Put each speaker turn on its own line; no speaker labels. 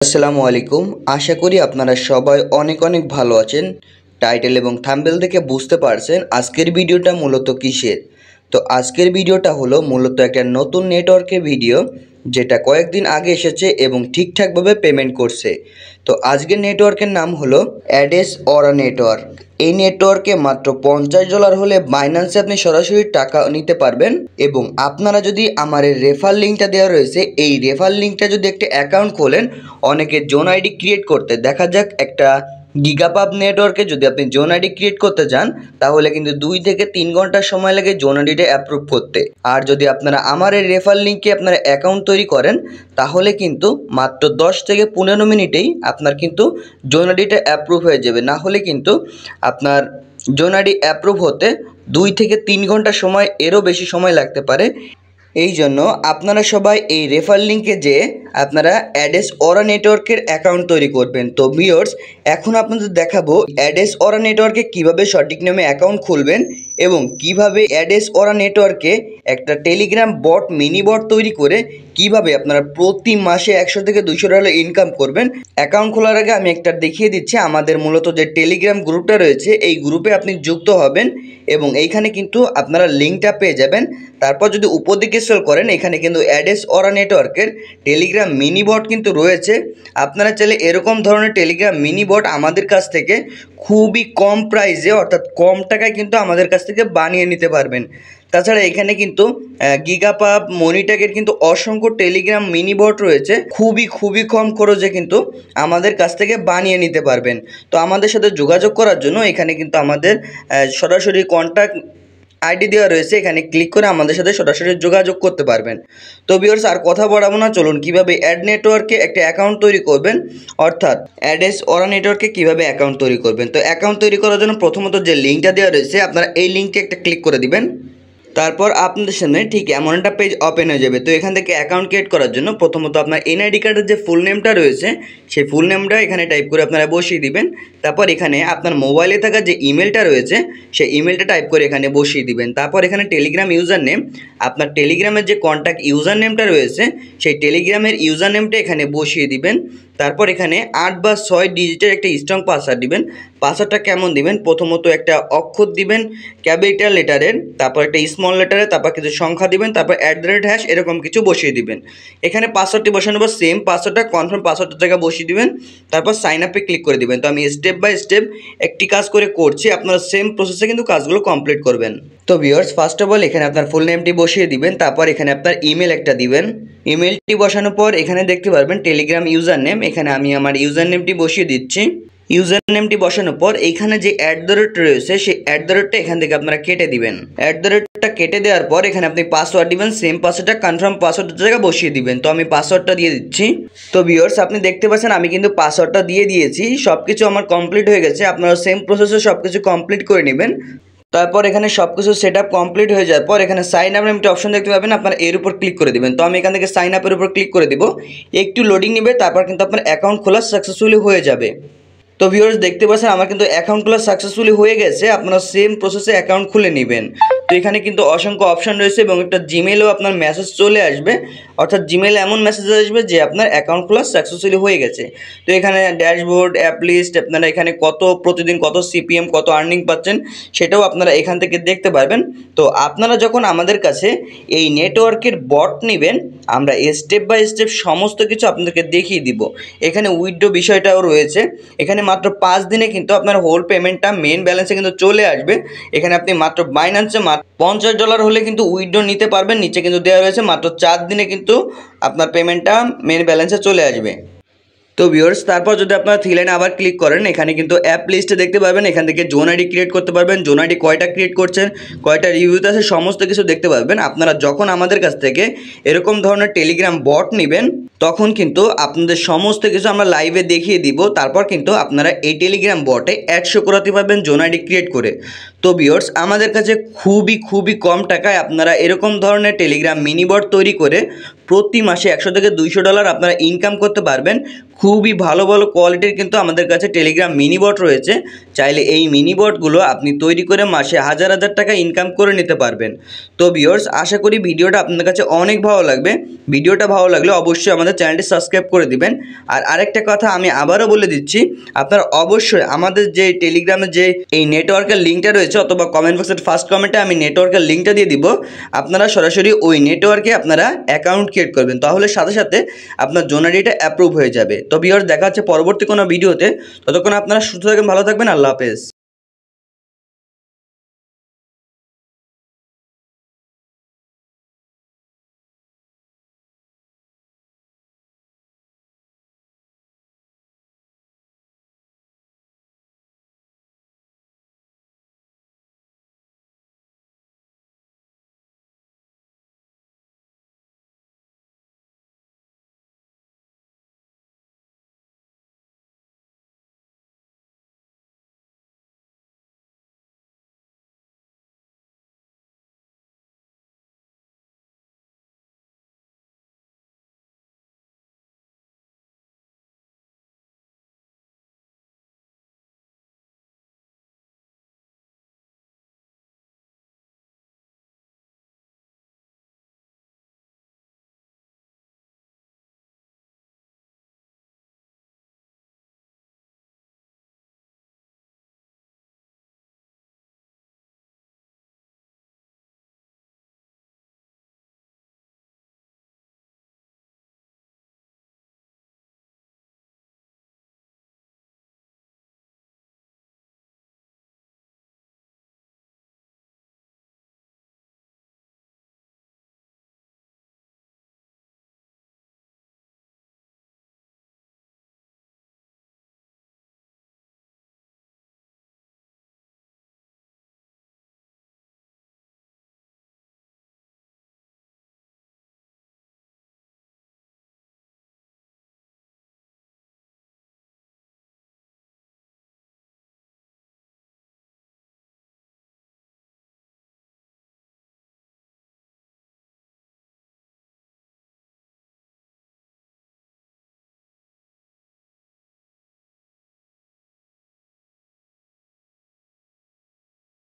আসসালামু আলাইকুম। আশা করি আপনারা সবাই অনেক অনেক ভালো আছেন। টাইটেল এবং থাম্বনেল থেকে বুঝতে পারছেন আজকের ভিডিওটা মূলত কিসের। তো আজকের ভিডিওটা হলো মূলত একটা নতুন নেটওয়ার্কের ভিডিও, যেটা কয়েকদিন আগে এসেছে এবং ঠিকঠাকভাবে পেমেন্ট করছে। তো আজকের নেটওয়ার্কের নাম হলো অ্যাডেস অরা নেটওয়ার্ক। এই নেটওয়ার্কে মাত্র $50 হলে বাইন্যান্সে আপনি সরাসরি টাকা নিতে পারবেন। এবং আপনারা যদি আমার এই রেফার লিঙ্কটা দেওয়া রয়েছে, এই রেফার লিঙ্কটা যদি একটা অ্যাকাউন্ট খোলেন, অনেকে জোন আইডি ক্রিয়েট করতে দেখা যাক একটা গিগাপাব নেটওয়ার্কে যদি আপনি জোন আইডি ক্রিয়েট করতে যান, তাহলে কিন্তু 2 থেকে 3 ঘন্টা সময় লাগে জোন আইডিটা অ্যাপ্রুভ করতে। আর যদি আপনারা আমার এই রেফার লিঙ্কে আপনারা অ্যাকাউন্ট তৈরি করেন, তাহলে কিন্তু মাত্র 10 থেকে 15 মিনিটেই আপনার কিন্তু জোন আইডিটা অ্যাপ্রুভ হয়ে যাবে। না হলে কিন্তু আপনার জোন আইডি অ্যাপ্রুভ হতে 2 থেকে 3 ঘন্টা সময়, এরও বেশি সময় লাগতে পারে। এই জন্য আপনারা সবাই এই রেফার লিঙ্কে যেয়ে আপনারা অ্যাডেস অরা নেটওয়ার্কের অ্যাকাউন্ট তৈরি করবেন। তো ভিউয়ার্স, এখন আপনাদের দেখাবো অ্যাডেস অরা নেটওয়ার্কে কিভাবে সঠিক নিয়মে অ্যাকাউন্ট খুলবেন এবং কিভাবে অ্যাডেস অরা নেটওয়ার্কে একটা টেলিগ্রাম বট, মিনি বট তৈরি করে কিভাবে আপনারা প্রতি মাসে $100 থেকে $200 ইনকাম করবেন। অ্যাকাউন্ট খোলার আগে আমি একটা দেখিয়ে দিচ্ছি আমাদের মূলত যে টেলিগ্রাম গ্রুপটা রয়েছে, এই গ্রুপে আপনি যুক্ত হবেন এবং এইখানে কিন্তু আপনারা লিঙ্কটা পেয়ে যাবেন। তারপর যদি উপর দিকে স্ক্রল করেন, এখানে কিন্তু অ্যাডেস অরা নেটওয়ার্কের টেলিগ্রাম মিনি বট কিন্তু রয়েছে। আপনারা চাইলে এরকম ধরনের টেলিগ্রাম মিনি বট আমাদের কাছ থেকে খুবই কম প্রাইসে, অর্থাৎ কম টাকায় কিন্তু আমাদের কাছ থেকে বানিয়ে নিতে পারবেন। তাছাড়া এখানে কিন্তু গিগাপাব, মনিট্যাগের কিন্তু অসংখ্য টেলিগ্রাম মিনি বট রয়েছে, খুবই কম খরচে কিন্তু আমাদের কাছ থেকে বানিয়ে নিতে পারবেন। তো আমাদের সাথে যোগাযোগ করার জন্য এখানে কিন্তু আমাদের সরাসরি কন্ট্যাক্ট আইডি দেওয়া রয়েছে, এখানে ক্লিক করে আমাদের সাথে সরাসরি যোগাযোগ করতে পারবেন। তো ভিউয়ার্স, আর কথা বাড়াবো না, চলুন কিভাবে অ্যাড নেটওয়ার্কে একটা অ্যাকাউন্ট তৈরি করবেন, অর্থাৎ অ্যাডেস অরা নেটওয়ার্কে কিভাবে অ্যাকাউন্ট তৈরি করবেন। তো অ্যাকাউন্ট তৈরি করার জন্য প্রথমত যে লিঙ্কটা দেওয়া রয়েছে, আপনারা এই লিঙ্কে একটা ক্লিক করে দিবেন। তারপর আপনাদের সামনে ঠিক এমন একটা পেজ ওপেন হয়ে যাবে। তো এখান থেকে অ্যাকাউন্ট ক্রিয়েট করার জন্য প্রথমত আপনার এনআইডি কার্ডের যে ফুল নেমটা রয়েছে, সেই ফুল নেমটা এখানে টাইপ করে আপনারা বসিয়ে দিবেন। তারপর এখানে আপনার মোবাইলে থাকা যে ইমেলটা রয়েছে, সেই ইমেলটা টাইপ করে এখানে বসিয়ে দিবেন। তারপর এখানে টেলিগ্রাম ইউজার নেম, আপনার টেলিগ্রামের যে কন্ট্যাক্ট ইউজার নেমটা রয়েছে, সেই টেলিগ্রামের ইউজার নেমটা এখানে বসিয়ে দিবেন। তারপর এখানে 8 বা 6 ডিজিটের একটা স্ট্রং পাসওয়ার্ড দিবেন। পাসওয়ার্ডটা কেমন দিবেন, প্রথমত একটা অক্ষর দিবেন ক্যাপিটাল লেটারের, তারপর একটা স্মল লেটারে, তারপর কিছু সংখ্যা দিবেন, তারপর @# এরকম কিছু বসিয়ে দিবেন। এখানে পাসওয়ার্ডটি বসানোর পর সেম পাসওয়ার্ডটা কনফার্ম পাসওয়ার্ডের জায়গায় বসিয়ে দিবেন। তারপর সাইন আপে ক্লিক করে দিবেন। তো আমি স্টেপ বাই স্টেপ একটি কাজ করে করছি, আপনারা সেম প্রসেসে কিন্তু কাজগুলো কমপ্লিট করবেন। তো ভিউয়ার্স, ফার্স্ট অফ অল এখানে আপনার ফুল নেমটি বসিয়ে দিবেন। তারপর এখানে আপনার ইমেল একটা দিবেন। ইমেলটি বসানোর পর এখানে দেখতে পারবেন টেলিগ্রাম ইউজার নেম, এখানে আমি আমার ইউজার নেমটি বসিয়ে দিচ্ছি। ইউজার নেমটি বসানোর পর এইখানে যে @ রয়েছে, সেই @টা এখান থেকে আপনারা কেটে দিবেন। @টা কেটে দেওয়ার পর এখানে আপনি পাসওয়ার্ড দিবেন, সেম পাসওয়ার্ডটা কনফার্ম পাসওয়ার্ডের জায়গায় বসিয়ে দিবেন। তো আমি পাসওয়ার্ডটা দিয়ে দিচ্ছি। তো ভিউয়ার্স, আপনি দেখতে পাচ্ছেন আমি কিন্তু পাসওয়ার্ডটা দিয়ে দিয়েছি, সব কিছু আমার কমপ্লিট হয়ে গেছে। আপনারা সেম প্রসেসে সব কিছু কমপ্লিট করে নেবেন। তারপর এখানে সব কিছু সেট আপ কমপ্লিট হয়ে যাওয়ার পর এখানে সাইন আপ একটা অপশন দেখতে পাবেন, আপনারা এর উপর ক্লিক করে দিবেন। তো আমি এখান থেকে সাইন আপের উপর ক্লিক করে দিব। একটু লোডিং নেবে, তারপর কিন্তু আপনার অ্যাকাউন্ট খোলা সাকসেসফুলি হয়ে যাবে। তো ভিউয়ার্স, দেখতে পাচ্ছেন আমার কিন্তু অ্যাকাউন্ট খোলা সাকসেসফুলি হয়ে গেছে। আপনারা সেম প্রসেসে অ্যাকাউন্ট খুলে নেবেন। তো এখানে কিন্তু অসংখ্য অপশন রয়েছে এবং একটা জিমেলও আপনার মেসেজ চলে আসবে, অর্থাৎ জিমেলে এমন মেসেজ আসবে যে আপনার অ্যাকাউন্ট খোলা সাকসেসফুলি হয়ে গেছে। তো এখানে ড্যাশবোর্ড, অ্যাপ লিস্ট, আপনারা এখানে প্রতিদিন কত সিপিএম, কত আর্নিং পাচ্ছেন, সেটাও আপনারা এখান থেকে দেখতে পারবেন। তো আপনারা যখন আমাদের কাছে এই নেটওয়ার্কের বট নেবেন, আমরা স্টেপ বাই স্টেপ সমস্ত কিছু আপনাদেরকে দেখিয়ে দিব। এখানে উইথড্র বিষয়টাও রয়েছে। এখানে মাত্র 5 দিনে কিন্তু আপনার হোল পেমেন্টটা মেন ব্যালেন্সে কিন্তু চলে আসবে। এখানে আপনি মাত্র বাইন্যান্সে $50 হলে কিন্তু উইথড্র নিতে পারবেন। নিচে কিন্তু দেওয়া রয়েছে মাত্র 4 দিনে কিন্তু আপনার পেমেন্টটা মেন ব্যালেন্সে চলে আসবে। তো ভিউয়ার্স, তারপর যদি আপনারা থ্রি লাইনে আবার ক্লিক করেন, এখানে কিন্তু অ্যাপ লিস্টে দেখতে পাবেন। এখান থেকে জোন আইডি ক্রিয়েট করতে পারবেন, জোন আইডি কয়টা ক্রিয়েট করছেন, কয়টা রিভিউতে আছে, সমস্ত কিছু দেখতে পারবেন। আপনারা যখন আমাদের কাছ থেকে এরকম ধরনের টেলিগ্রাম বট নেবেন, তখন কিন্তু আপনাদের সমস্ত কিছু আমরা লাইভে দেখিয়ে দিব। তারপর কিন্তু আপনারা এই টেলিগ্রাম বটে 100 করাতে পারবেন জোন আইডি ক্রিয়েট করে। তো ভিউয়ার্স, আমাদের কাছে খুবই কম টাকায় আপনারা এরকম ধরনের টেলিগ্রাম মিনি বট তৈরি করে প্রতি মাসে 100 থেকে 200 ডলার আপনারা ইনকাম করতে পারবেন। খুবই ভালো কোয়ালিটির কিন্তু আমাদের কাছে টেলিগ্রাম মিনি বট রয়েছে। চাইলে এই মিনি বটগুলো আপনি তৈরি করে মাসে হাজার টাকা ইনকাম করে নিতে পারবেন। তো ভিউয়ার্স, আশা করি ভিডিওটা আপনাদের কাছে অনেক ভালো লাগবে। ভিডিওটা ভালো লাগলে অবশ্যই আমাদের চ্যানেলটি সাবস্ক্রাইব করে দিবেন। আর আরেকটা কথা আমি আবারও বলে দিচ্ছি, আপনারা অবশ্যই আমাদের যে টেলিগ্রামের যে এই নেটওয়ার্কের লিঙ্কটা রয়েছে অথবা কমেন্ট বক্সের ফার্স্ট কমেন্টে আমি নেটওয়ার্কের লিঙ্কটা দিয়ে দিব। আপনারা সরাসরি ওই নেটওয়ার্কে আপনারা অ্যাকাউন্ট ক্রিয়েট করবেন, তাহলে সাথে সাথে আপনার জোন আইডিটা অ্যাপ্রুভ হয়ে যাবে। তো ভিউয়ার্স, দেখা হচ্ছে পরবর্তী কোনো ভিডিওতে। ততক্ষণ আপনারা সুস্থ থাকবেন, ভালো থাকবেন। আল্লাহ হাফেজ।